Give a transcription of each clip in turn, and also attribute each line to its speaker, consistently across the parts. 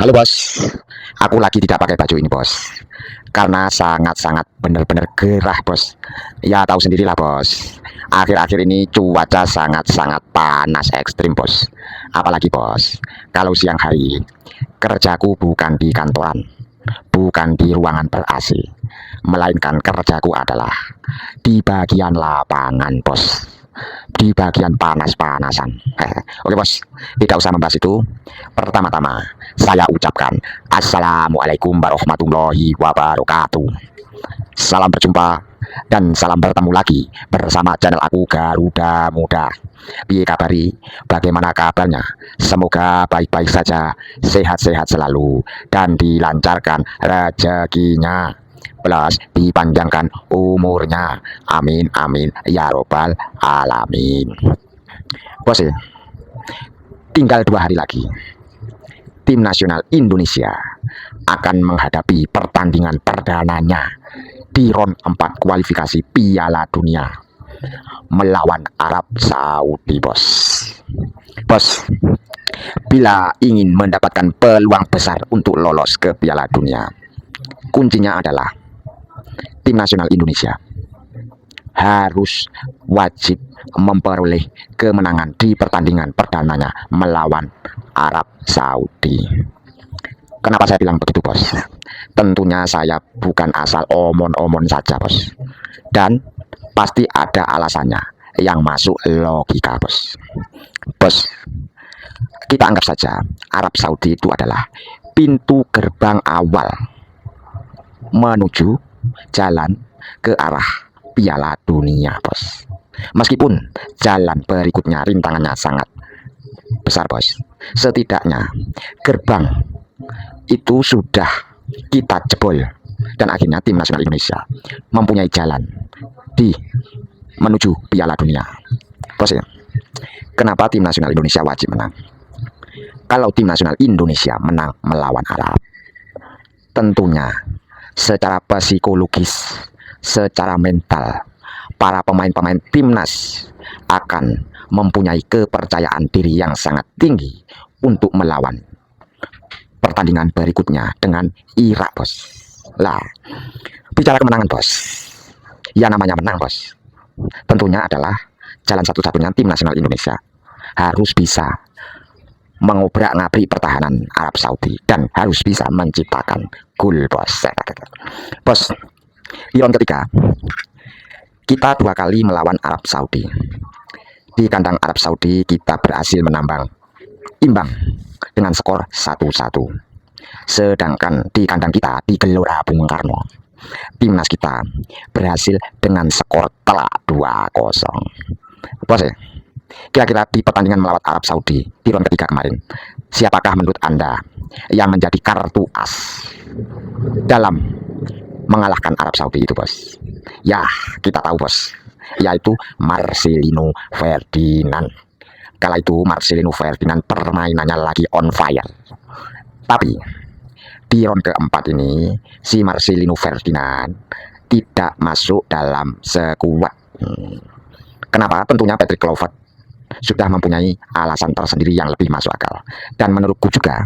Speaker 1: Halo bos, aku lagi tidak pakai baju ini bos, karena sangat-sangat benar-benar gerah bos. Ya tahu sendirilah bos, akhir-akhir ini cuaca sangat-sangat panas ekstrim bos. Apalagi bos, kalau siang hari, kerjaku bukan di kantoran, bukan di ruangan ber-AC, melainkan kerjaku adalah di bagian lapangan bos, di bagian panas-panasan. Oke bos, tidak usah membahas itu. Pertama-tama saya ucapkan Assalamualaikum warahmatullahi wabarakatuh. Salam berjumpa dan salam bertemu lagi bersama channel aku Garuda Muda. Piye kabari? Bagaimana kabarnya? Semoga baik-baik saja, sehat-sehat selalu, dan dilancarkan rezekinya. Plus dipanjangkan umurnya. Amin amin ya robbal alamin. Bos ya, tinggal 2 hari lagi tim nasional Indonesia akan menghadapi pertandingan perdananya di round 4 kualifikasi Piala Dunia melawan Arab Saudi bos. Bos, bila ingin mendapatkan peluang besar untuk lolos ke Piala Dunia, kuncinya adalah tim nasional Indonesia harus wajib memperoleh kemenangan di pertandingan perdananya melawan Arab Saudi. Kenapa saya bilang begitu bos? Tentunya saya bukan asal omon-omon saja bos, dan pasti ada alasannya yang masuk logika bos. Bos, kita anggap saja Arab Saudi itu adalah pintu gerbang awal menuju jalan ke arah Piala Dunia bos. Meskipun jalan berikutnya rintangannya sangat besar bos, setidaknya gerbang itu sudah kita jebol, dan akhirnya tim nasional Indonesia mempunyai jalan di menuju Piala Dunia bos ya. Kenapa tim nasional Indonesia wajib menang? Kalau tim nasional Indonesia menang melawan Arab, tentunya secara psikologis, secara mental, para pemain-pemain timnas akan mempunyai kepercayaan diri yang sangat tinggi untuk melawan pertandingan berikutnya dengan Irak bos. Lah, bicara kemenangan bos, ya namanya menang bos, tentunya adalah jalan satu-satunya tim nasional Indonesia harus bisa mengobrak-ngabrik pertahanan Arab Saudi dan harus bisa menciptakan gol bos. Bos, di round ketiga kita 2 kali melawan Arab Saudi. Di kandang Arab Saudi kita berhasil menambang imbang dengan skor 1-1. Sedangkan di kandang kita di Gelora Bung Karno, timnas kita berhasil dengan skor telak 2-0. Bos ya, kira-kira di pertandingan melawan Arab Saudi di round ketiga kemarin, siapakah menurut Anda yang menjadi kartu as dalam mengalahkan Arab Saudi itu bos? Ya, kita tahu bos, yaitu Marcelino Ferdinand. Kala itu Marcelino Ferdinand permainannya lagi on fire. Tapi di round keempat ini si Marcelino Ferdinand tidak masuk dalam skuad. Kenapa? Tentunya Patrick Kluivert sudah mempunyai alasan tersendiri yang lebih masuk akal. Dan menurutku juga,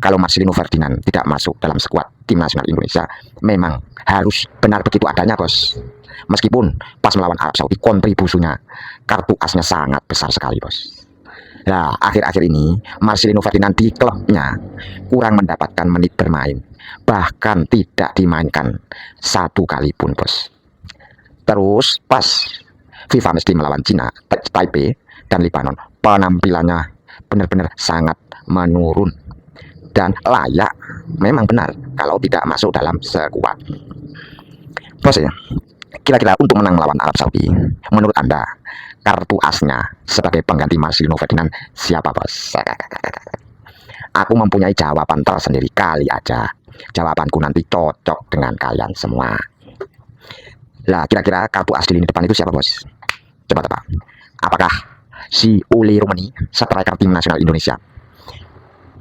Speaker 1: kalau Marcelino Ferdinand tidak masuk dalam skuad tim nasional Indonesia, memang harus benar begitu adanya bos. Meskipun pas melawan Arab Saudi kontribusinya, kartu asnya sangat besar sekali bos. Nah, akhir-akhir ini Marcelino Ferdinand di klubnya kurang mendapatkan menit bermain, bahkan tidak dimainkan 1 kali pun bos. Terus pas FIFA Matchday melawan Cina, Taipei dan Lebanon, penampilannya benar-benar sangat menurun dan layak memang benar kalau tidak masuk dalam skuad bos ya. Kira-kira untuk menang melawan Arab Saudi, menurut Anda kartu asnya sebagai pengganti Marcelino Ferdinand siapa bos? Aku mempunyai jawaban tersendiri, kali aja jawabanku nanti cocok dengan kalian semua. Lah, kira-kira kartu as di lini depan itu siapa bos? Coba tebak. Apakah si Uli Rumeni, striker tim nasional Indonesia?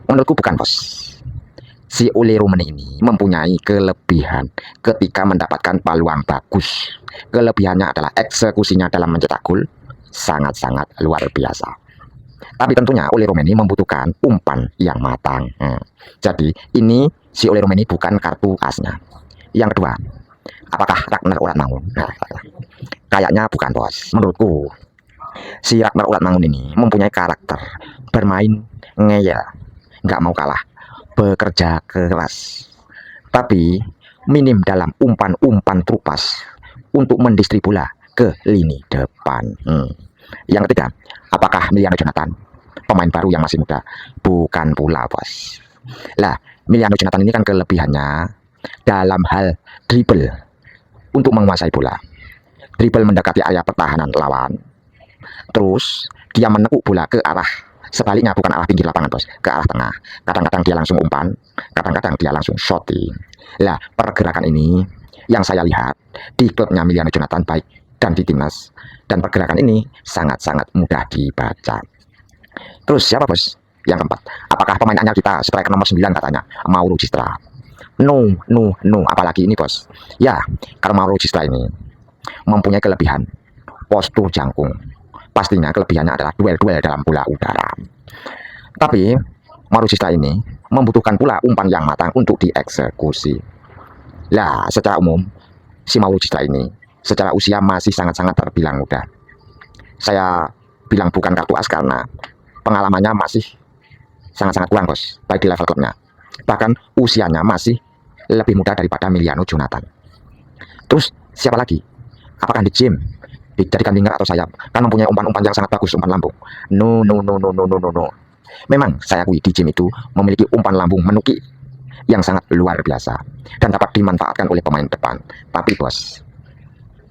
Speaker 1: Menurutku bukan bos. Si Uli Rumeni ini mempunyai kelebihan ketika mendapatkan peluang bagus. Kelebihannya adalah eksekusinya dalam mencetak gol sangat-sangat luar biasa. Tapi tentunya Ole Romeni membutuhkan umpan yang matang. Jadi ini si Ole Romeni bukan kartu asnya. Yang kedua, apakah Ragnar Uratmangun? Nah, kayaknya bukan bos. Menurutku si Ragnar Uratmangun ini mempunyai karakter bermain ngeyel, nggak mau kalah, bekerja keras, tapi minim dalam umpan-umpan trupas untuk mendistribut bola ke lini depan. Yang ketiga, apakah Emiliano Jonathan pemain baru yang masih muda? Bukan pula bos. Lah, Emiliano Jonathan ini kan kelebihannya dalam hal dribble untuk menguasai bola. Dribble mendekati area pertahanan lawan. Terus dia menekuk bola ke arah sebaliknya, bukan arah pinggir lapangan bos, ke arah tengah. Kadang-kadang dia langsung umpan, kadang-kadang dia langsung shooting. Lah, pergerakan ini yang saya lihat di klubnya Emiliano Jonathan baik dan di timnas, dan pergerakan ini sangat-sangat mudah dibaca. Terus siapa bos? Yang keempat, apakah pemain anyar kita striker nomor 9 katanya Mauro Gistra? No, apalagi ini bos. Ya, karena Mauro Gistra ini mempunyai kelebihan postur jangkung. Pastinya kelebihannya adalah duel-duel dalam bola udara. Tapi Mauro Gistra ini membutuhkan pula umpan yang matang untuk dieksekusi. Lah, secara umum si Mauro Gistra ini secara usia masih sangat-sangat terbilang muda. Saya bilang bukan kartu as karena pengalamannya masih sangat-sangat kurang bos, baik di level klubnya. Bahkan usianya masih lebih muda daripada Emiliano Jonathan. Terus siapa lagi? Apakah di gym dijadikan winger atau sayap? Kan mempunyai umpan-umpan yang sangat bagus, umpan lambung. No. Memang saya akui di gym itu memiliki umpan lambung menuki yang sangat luar biasa dan dapat dimanfaatkan oleh pemain depan. Tapi bos,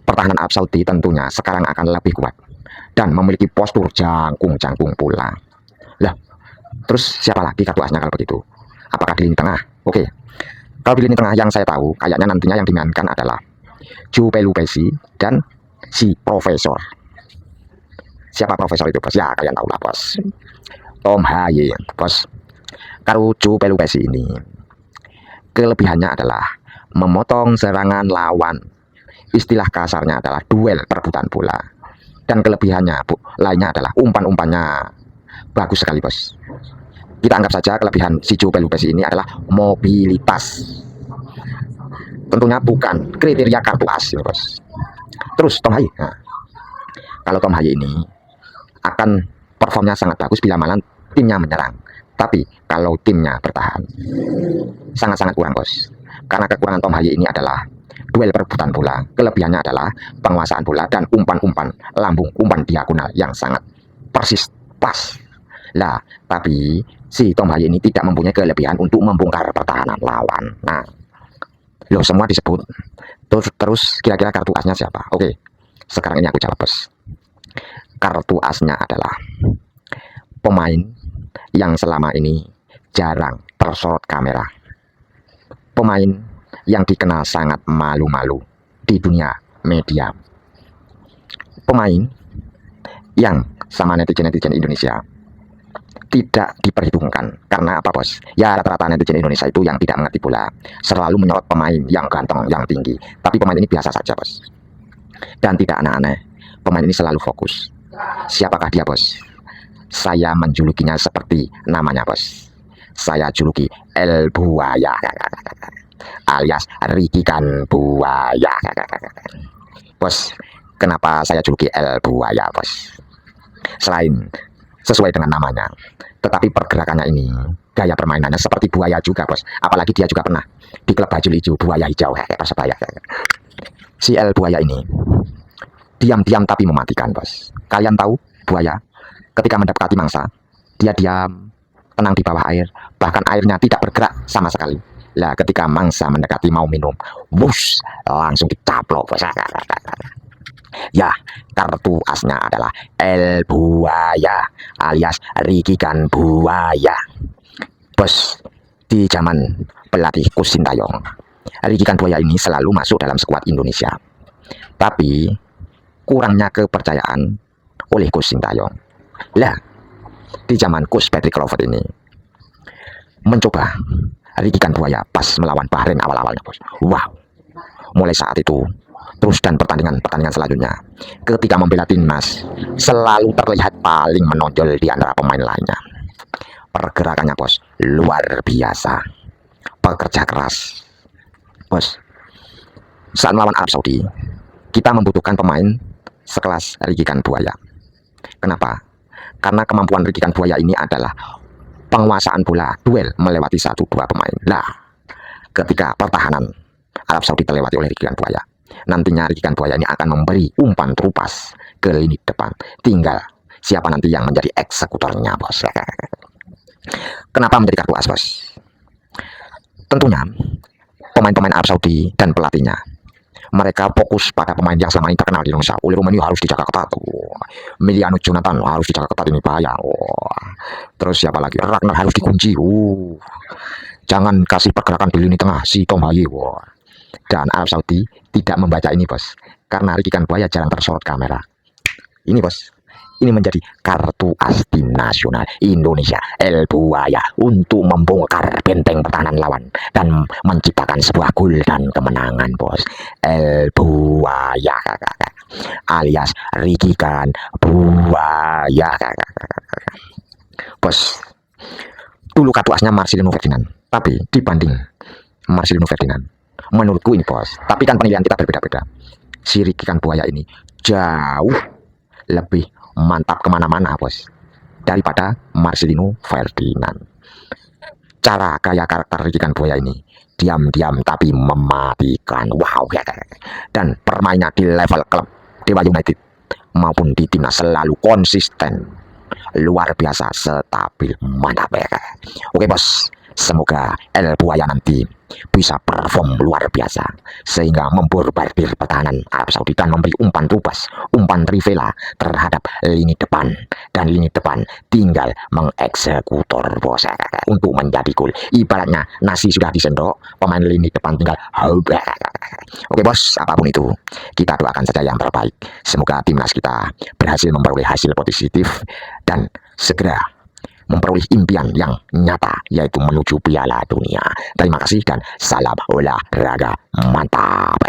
Speaker 1: pertahanan Arab Saudi tentunya sekarang akan lebih kuat dan memiliki postur jangkung pula. Lah, terus siapa lagi kartu asnya kalau begitu? Apakah di lini tengah? Oke, kalau di lini tengah yang saya tahu kayaknya nantinya yang dimainkan adalah Joe Pelupesi dan si Profesor. Siapa Profesor itu bos? Ya kalian tahu lah bos, Tom Haye bos. Kalau Joe Pelupesi ini kelebihannya adalah memotong serangan lawan. Istilah kasarnya adalah duel perebutan bola. Dan kelebihannya lainnya adalah umpan-umpannya bagus sekali bos. Kita anggap saja kelebihan si Joe Pelupesi ini adalah mobilitas. Tentunya bukan kriteria kartu as ini bos. Terus Tom Haye. Nah, kalau Tom Haye ini akan performnya sangat bagus bila malam timnya menyerang. Tapi kalau timnya bertahan sangat-sangat kurang bos. Karena kekurangan Tom Haye ini adalah duel perebutan bola. Kelebihannya adalah penguasaan bola dan umpan-umpan lambung, umpan diagonal yang sangat persis pas. Lah, tapi si Tom Haye ini tidak mempunyai kelebihan untuk membongkar pertahanan lawan. Nah, loh semua disebut. Terus kira-kira kartu asnya siapa? Oke, sekarang ini aku jawab bos. Kartu asnya adalah pemain yang selama ini jarang tersorot kamera. Pemain yang dikenal sangat malu-malu di dunia media. Pemain yang sama netizen-netizen Indonesia tidak diperhitungkan. Karena apa bos? Ya rata-rata netizen Indonesia itu yang tidak mengerti bola selalu menyorot pemain yang ganteng, yang tinggi. Tapi pemain ini biasa saja bos. Dan tidak aneh-aneh. Pemain ini selalu fokus. Siapakah dia bos? Saya menjulukinya seperti namanya bos. Saya juluki El Buaya alias Rikikan Buaya. Bos, kenapa saya juluki El Buaya bos? Selain sesuai dengan namanya, tetapi pergerakannya ini, gaya permainannya seperti buaya juga bos. Apalagi dia juga pernah di klub baju hijau, buaya hijau Persebaya. Si El Buaya ini diam-diam tapi mematikan bos. Kalian tahu buaya ketika mendapati mangsa, dia diam, tenang di bawah air, bahkan airnya tidak bergerak sama sekali. Lah ketika mangsa mendekati mau minum, wush, langsung dicaplok bos. Ya, kartu asnya adalah El Buaya alias Rikikan Buaya. Bos, di zaman pelatih Coach Sintayong, Rikikan Buaya ini selalu masuk dalam skuad Indonesia. Tapi kurangnya kepercayaan oleh Coach Sintayong. Lah, di zaman Coach Patrick Kluivert ini mencoba Rikikan Buaya pas melawan Bahrain awal-awalnya bos. Wow, mulai saat itu Terus dan pertandingan selanjutnya, ketika membela timnas, selalu terlihat paling menonjol di antara pemain lainnya. Pergerakannya bos, luar biasa. Pekerja keras. Bos, saat melawan Arab Saudi, kita membutuhkan pemain sekelas Ricky Buaya. Kenapa? Karena kemampuan Ricky Buaya ini adalah penguasaan bola duel melewati 1-2 pemain. Nah, ketika pertahanan Arab Saudi terlewati oleh Ricky Buaya, nantinya Ricky Buaya ini akan memberi umpan terupas ke lini depan. Tinggal siapa nanti yang menjadi eksekutornya, bos. Kenapa menjadi kartu as, bos? Tentunya pemain-pemain Arab Saudi dan pelatihnya, mereka fokus pada pemain yang selama ini terkenal di Indonesia. Oli Romeo harus dijaga ketat. Miliano Jonathan harus dijaga ketat, ini bahaya. Terus siapa lagi? Ragnar harus dikunci. Jangan kasih pergerakan di lini tengah si Tom Haye. Dan Arab Saudi tidak membaca ini, bos, karena Ricky Buaya jarang tersorot kamera. Ini, bos, ini menjadi kartu as tim nasional Indonesia El Buaya untuk membongkar benteng pertahanan lawan dan menciptakan sebuah gol dan kemenangan, bos. El Buaya alias Ricky Buaya, bos. Dulu kartu asnya Marcelino Ferdinand, tapi dibanding Marcelino Ferdinand, menurutku ini, bos, tapi kan penilaian kita berbeda-beda. Si Ricky Buaya ini jauh lebih mantap kemana-mana, bos, daripada Marcelino Ferdinand. Cara gaya karakter Ricky Buaya ini diam-diam tapi mematikan. Wow, dan permainnya di level klub Dewa United maupun di timnas selalu konsisten, luar biasa, stabil, mantap. Oke, bos, semoga El Buaya nanti bisa perform luar biasa sehingga memborbardir pertahanan Arab Saudi dan memberi umpan terupas, umpan trivela terhadap lini depan, dan lini depan tinggal mengeksekutor, bos, untuk menjadi gol. Ibaratnya nasi sudah disendok, pemain lini depan tinggal. Oke, bos, apapun itu kita doakan saja yang terbaik. Semoga timnas kita berhasil memperoleh hasil positif dan segera memperoleh impian yang nyata, yaitu menuju Piala Dunia. Terima kasih dan salam olahraga mantap.